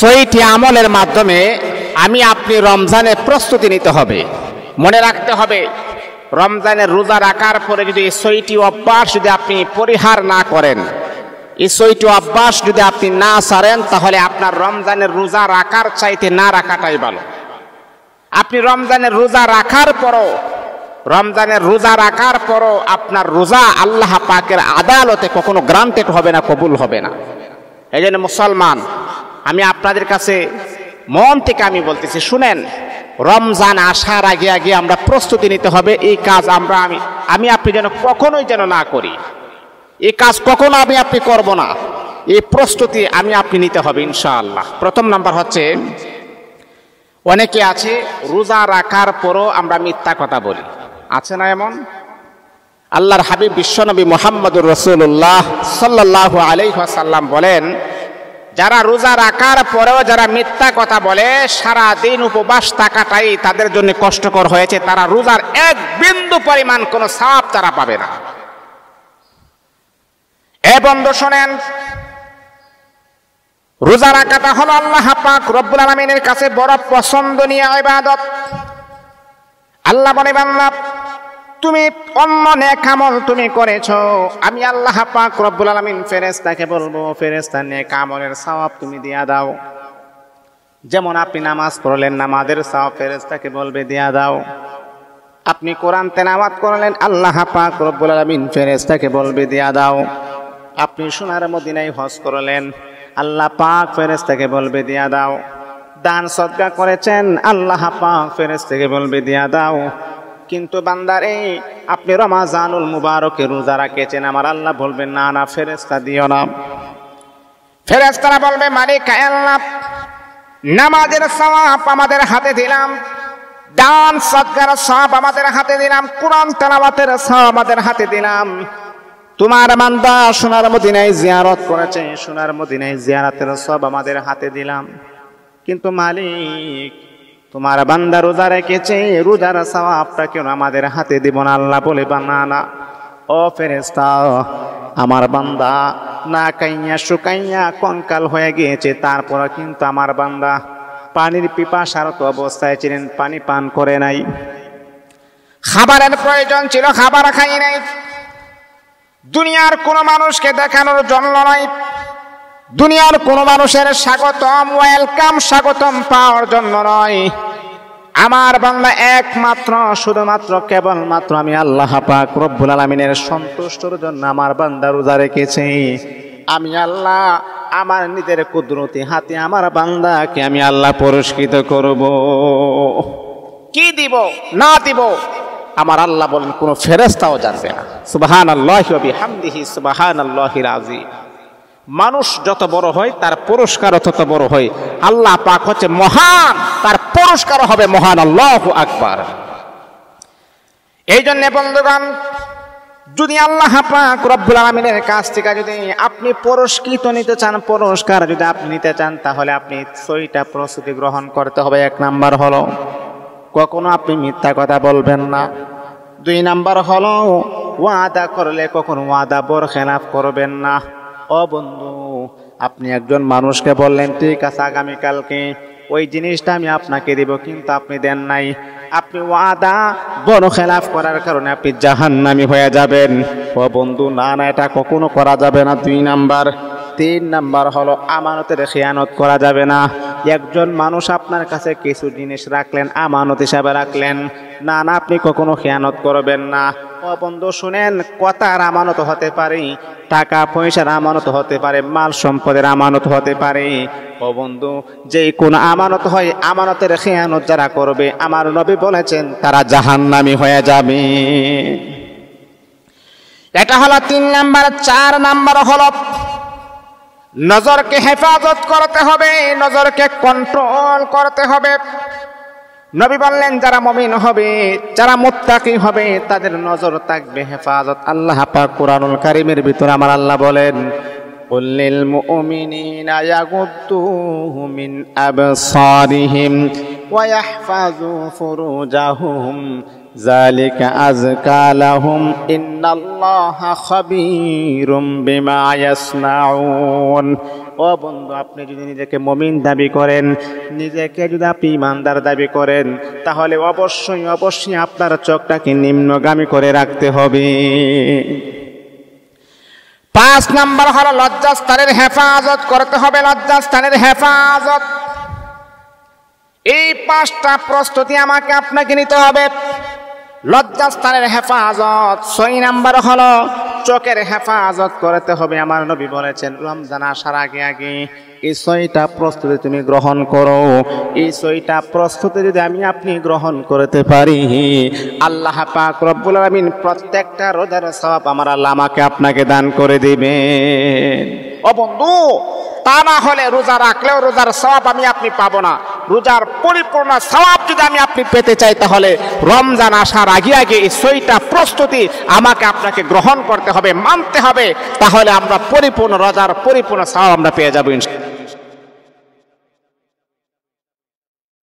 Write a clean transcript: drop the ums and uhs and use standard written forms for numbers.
ছয়টি আমলের মাধ্যমে আমি আপনি রমজানের প্রস্তুতি নিতে হবে। মনে রাখতে হবে, রমজানের রোজা রাখার পরে যদি এই ছয়টি অভ্যাস যদি আপনি পরিহার না করেন, এই ছয়টি অভ্যাস যদি আপনি না ছাড়েন, তাহলে আপনার রমজানের রোজা রাখার চাইতে না রাখাটাই ভালো। আপনি রমজানের রোজা রাখার পরও আপনার রোজা আল্লাহ পাকের আদালতে কখনো গ্রান্টেড হবে না, কবুল হবে না। এই জন্য মুসলমান, আমি আপনাদের কাছে মন থেকে আমি বলতেছি, শুনেন, রমজান আসার আগে আগে আমরা প্রস্তুতি নিতে হবে। এই কাজ আমি আপনি যেন কখনোই না করি। এই কাজ কখনো আমি আপনি করব না। এই প্রস্তুতি আমি আপনি নিতে হবে ইনশাআল্লাহ। প্রথম নাম্বার হচ্ছে, অনেকে আছে রোজা রাখার পরও আমরা মিথ্যা কথা বলি, আছে না এমন? আল্লাহর হাবিব বিশ্বনবী মুহাম্মদুর রাসূলুল্লাহ সাল্লাল্লাহু আলাইহি ওয়াসাল্লাম বলেন, যারা রোজা রাখার পরেও যারা মিথ্যা কথা বলে, সারা দিন উপবাস থাকাটাই তাদের জন্য কষ্টকর হয়েছে। তারা রোজার এক বিন্দু পরিমাণ কোনো সওয়াব তারা পাবে না। এ বন্ধু শোনেন, রোজা রাখাটা হলো আল্লাহ পাক রব্বুল আলামিনের কাছে বড় পছন্দনীয় ইবাদত। আল্লাহ বলে, বান্দা তুমি অন্য নেক আমল তুমি করেছো, আমি আল্লাহ পাক রব্বুল আলামিন ফেরেশতাকে বলবো, ফেরেশতা নেক আমলের সওয়াব তুমি দিয়া দাও। যেমন আপনি নামাজ পড়লেন, নামাজের সওয়াব ফেরেশতাকে বলবে দিয়া দাও। আপনি কোরআন তেলাওয়াত করলেন, আল্লাহ পাক রব্বুল আলামিন ফেরেশতাকে বলবে দিয়া দাও। আপনি সোনার মদিনায় হজ করলেন, আল্লাহ পাক ফেরেশতাকে বলবে দিয়া দাও। দান সদকা করেছেন, আল্লাহ পাক ফেরেশতাকে বলবে দিয়া দাও। কিন্তু বান্দারে, আপনি রমাজানুল মুবারকে রোজা রাখেছেন, আমার আল্লাহ বলবেন না না, ফেরেশতা দিও না। ফেরেশতারা বলবে, মালিক আল্লাহ, নামাজের সওয়াব আমাদের হাতে দিলাম, দান সদকার সওয়াব আমাদের হাতে দিলাম, কোরআন তেলাওয়াতের সওয়াব আমাদের হাতে দিলাম। তোমার বান্দা সোনার মদিনায় জিয়ারত করেছে, সোনার মদিনায় জিয়ারতের সওয়াব আমাদের হাতে দিলাম। কিন্তু মালিক, তোমার বান্দা রোজা রেখেছে, রোজার সওয়াবটা কেন আমাদের হাতে দিব না? আল্লাহ বলে, বানানা ও ফেরেশতা, আমার বান্দা না কাইয়া শুকাইয়া কঙ্কাল হয়ে গিয়েছে, তারপর কিন্তু আমার বান্দা পানির পিপাসারত অবস্থায় ছিলেন, পানি পান করে নাই। খাবারের প্রয়োজন ছিল, খাবার খাই নাই। দুনিয়ার কোন মানুষকে দেখানোর জন্য নয়, দুনিয়ার কোন মানুষের স্বাগতম ওয়েলকাম স্বাগতম পাওয়ার জন্য নয়, আমার বান্দা একমাত্র শুধুমাত্র কেবলমাত্র আমি আল্লাহ পাক রব্বুল আলামিনের সন্তুষ্টর জন্য আমার বান্দা রোজা রেখেছে। আমি আল্লাহ আমার নিজের কুদরতি হাতে আমার বান্দাকে আমি আল্লাহ পুরস্কৃত করব। কি দিব না দিব আমার আল্লাহ বলেন কোন ফেরেশতাও জানবে না। সুবহানাল্লাহি ওয়া বিহামদিহি সুবহানাল্লাহিল আযীম। মানুষ যত বড় হয় তার পুরস্কার তত বড় হয়। আল্লাহ পাক হচ্ছে মহান, তার পুরস্কার হবে মহান। আল্লাহু আকবার। এই জন্য বন্ধুগণ, যদি আল্লাহ পাক রব্বুল আলামিনের কাছ থেকে যদি আপনি পুরস্কৃত নিতে চান, পুরস্কার যদি আপনি নিতে চান, তাহলে আপনি 6টা প্রস্তুতি গ্রহণ করতে হবে। 1 নাম্বার হলো, কখনো আপনি মিথ্যা কথা বলবেন না। 2 নাম্বার হলো, ওয়াদা করলে কখনো ওয়াদা বরখেলাফ করবেন না। ও বন্ধু, আপনি একজন মানুষকে বললেন, ঠিক আছে আগামীকালকে ওই জিনিসটা আমি আপনাকে দিব, কিন্তু আপনি দেন নাই। আপনি ওয়াদা বরখেলাফ করার কারণে আপনি জাহান্নামী হয়ে যাবেন। ও বন্ধু, না না, এটা কখনো করা যাবে না। 2 নাম্বার। 3 নাম্বার হলো, আমানতের খেয়ানত করা যাবে না। একজন মানুষ আপনার কাছে কিছু জিনিস রাখলেন, আমানত হিসাবে রাখলেন, না না, আপনি কখনো খেয়ানত করবেন না। ও বন্ধু শুনেন, কথার আমানত হতে পারে, টাকা পয়সার আমানত হতে পারে, মাল সম্পদের আমানত হতে পারে। ও বন্ধু, যে কোন আমানত হয়, আমানতের খেয়ানত যারা করবে, আমার নবী বলেছেন তারা জাহান্নামী হয়ে যাবে। এটা হলো 3 নাম্বার। 4 নাম্বার হলো, নজরকে হেফাজত করতে হবে, নজরকে কন্ট্রোল করতে হবে। নবী বললেন, যারা মুমিন হবে, যারা মুত্তাকি হবে, তাদের নজর থাকবে হেফাজত। আল্লাহ পাক কুরআনুল কারীমের ভিতরে আমার আল্লাহ বলেন, কুল লিল মুমিনিনা ইয়াগুদ্দু মিন আবসারিহিম ওয়া ইয়াহফাযু ফুরুজাহুম যালিকা আযকা লাহুম ইন্নাল্লাহা খাবীরুম বিমা ইয়াসনাউন। ও ও বন্ধু, আপনি যদি নিজেকে মুমিন দাবি করেন, নিজেকে যদি আপনি ইমানদার দাবি করেন, তাহলে অবশ্যই অবশ্যই আপনার চোখটাকে নিম্নগামী করে রাখতে হবে। 5 নাম্বার হলো লজ্জাস্থানের হেফাজত করতে হবে। লজ্জাস্থানের হেফাজত, এই 5টা প্রস্তুতি আমাকে আপনাকে নিতে হবে। লজ্জাস্থানের হেফাজত। 6 নাম্বার হলো চোখের হেফাজত করতে হবে। আমার নবী বলেছেন রমজান আসার আগে আগে এই 6টা প্রস্তুতি তুমি গ্রহণ করো। এই 6টা প্রস্তুতি যদি আমি আপনি গ্রহণ করতে পারি, আল্লাহ পাক রব্বুল আলামিন প্রত্যেকটা রোজার সওয়াব আমার আল্লাহ আমাকে আপনাকে দান করে দিবেন। ও বন্ধু, তা না হলে রোজা রাখলেও রোজার সওয়াব আমি আপনি পাবো না। রোজার পরিপূর্ণ সওয়াব যদি আমি আপনি পেতে চাই, তাহলে রমজান আসার আগে আগে এই 6টা প্রস্তুতি আমাকে আপনাকে গ্রহণ করতে হবে, মানতে হবে। তাহলে আমরা পরিপূর্ণ রোজার পরিপূর্ণ সওয়াব আমরা পেয়ে যাবো ইনশাআল্লাহ।